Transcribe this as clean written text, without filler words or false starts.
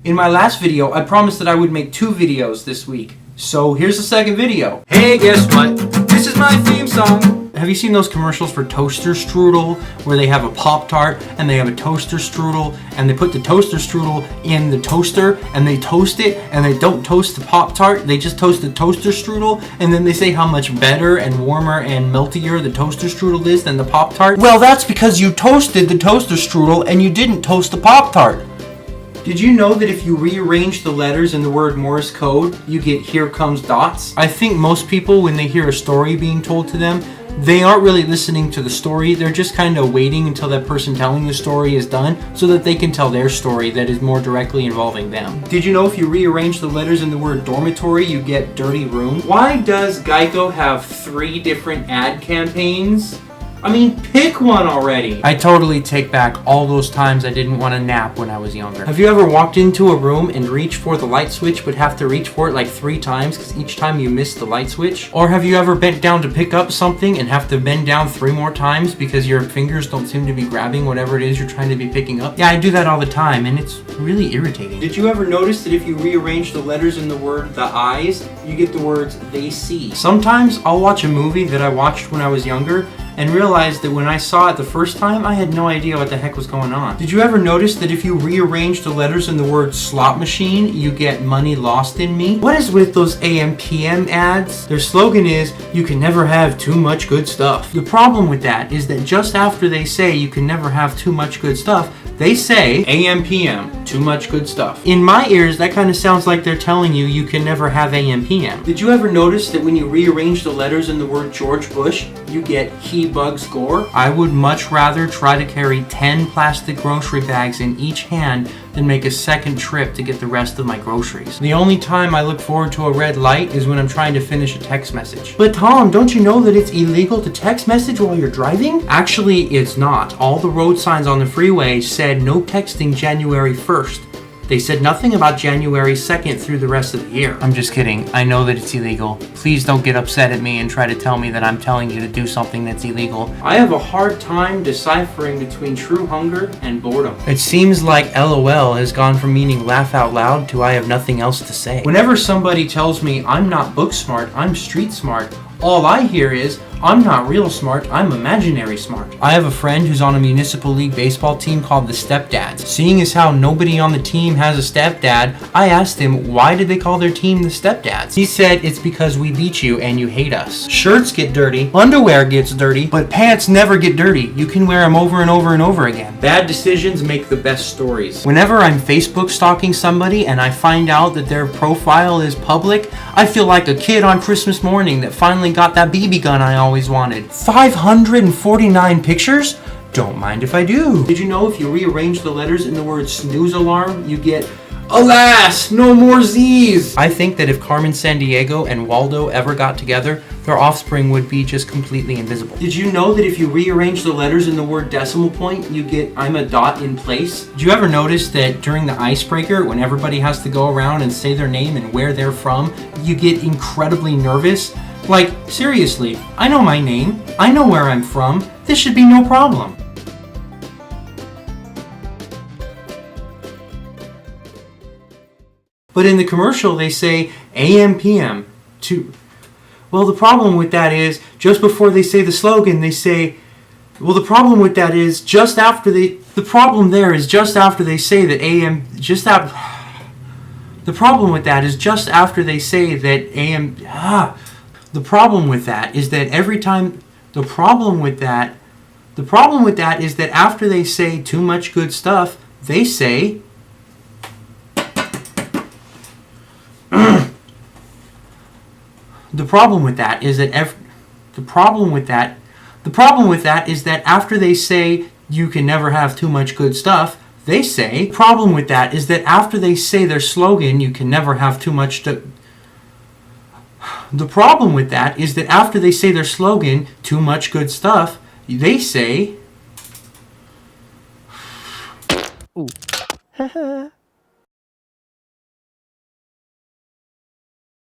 In my last video, I promised that I would make 2 videos this week. So here's the second video. Hey, guess what? This is my theme song. Have you seen those commercials for toaster strudel where they have a Pop-Tart and they have a toaster strudel and they put the toaster strudel in the toaster and they toast it and they don't toast the Pop-Tart, they just toast the toaster strudel and then they say how much better and warmer and meltier the toaster strudel is than the Pop-Tart? Well, that's because you toasted the toaster strudel and you didn't toast the Pop-Tart. Did you know that if you rearrange the letters in the word Morse code, you get "here comes dots"? I think most people, when they hear a story being told to them, they aren't really listening to the story. They're just kind of waiting until that person telling the story is done so that they can tell their story that is more directly involving them. Did you know if you rearrange the letters in the word dormitory, you get dirty room? Why does Geico have 3 different ad campaigns? I mean, pick one already. I totally take back all those times I didn't want to nap when I was younger. Have you ever walked into a room and reached for the light switch but have to reach for it like 3 times because each time you missed the light switch? Or have you ever bent down to pick up something and have to bend down 3 more times because your fingers don't seem to be grabbing whatever it is you're trying to be picking up? Yeah, I do that all the time and it's really irritating. Did you ever notice that if you rearrange the letters in the word the eyes, you get the words they see? Sometimes I'll watch a movie that I watched when I was younger and realized that when I saw it the first time, I had no idea what the heck was going on. Did you ever notice that if you rearrange the letters in the word slot machine, you get money lost in me? What is with those AM/PM ads? Their slogan is, you can never have too much good stuff. The problem with that is that just after they say you can never have too much good stuff, they say AM/PM, too much good stuff. In my ears, that kind of sounds like they're telling you you can never have AM/PM. Did you ever notice that when you rearrange the letters in the word George Bush, you get he bugs gore? I would much rather try to carry 10 plastic grocery bags in each hand than make a second trip to get the rest of my groceries. The only time I look forward to a red light is when I'm trying to finish a text message. But Tom, don't you know that it's illegal to text message while you're driving? Actually, it's not. All the road signs on the freeway said no texting January 1st. They said nothing about January 2nd through the rest of the year. I'm just kidding. I know that it's illegal. Please don't get upset at me and try to tell me that I'm telling you to do something that's illegal. I have a hard time deciphering between true hunger and boredom. It seems like LOL has gone from meaning laugh out loud to I have nothing else to say. Whenever somebody tells me I'm not book smart, I'm street smart, all I hear is, I'm not real smart, I'm imaginary smart. I have a friend who's on a municipal league baseball team called the Stepdads. Seeing as how nobody on the team has a stepdad, I asked him why did they call their team the Stepdads? He said it's because we beat you and you hate us. Shirts get dirty, underwear gets dirty, but pants never get dirty. You can wear them over and over and over again. Bad decisions make the best stories. Whenever I'm Facebook stalking somebody and I find out that their profile is public, I feel like a kid on Christmas morning that finally got that BB gun I always wanted. 549 pictures? Don't mind if I do. Did you know if you rearrange the letters in the word snooze alarm, you get, alas, no more Z's? I think that if Carmen Sandiego and Waldo ever got together, their offspring would be just completely invisible. Did you know that if you rearrange the letters in the word decimal point, you get I'm a dot in place? Did you ever notice that during the icebreaker, when everybody has to go around and say their name and where they're from, you get incredibly nervous? Like, seriously, I know my name, I know where I'm from, this should be no problem. But in the commercial they say AM/PM to... Well, the problem with that is, just before they say the slogan, they say... Well, the problem with that is, just after they... The problem there is just after they say that AM... Just that... The problem with that is just after they say that AM... The problem with that is that every time... The problem with that is that after they say too much good stuff, they say... The problem with that is that after they say you can never have too much good stuff, they say... The problem with that is that after they say their slogan, you can never have too much to... The problem with that is that after they say their slogan, too much good stuff, they say... Ooh.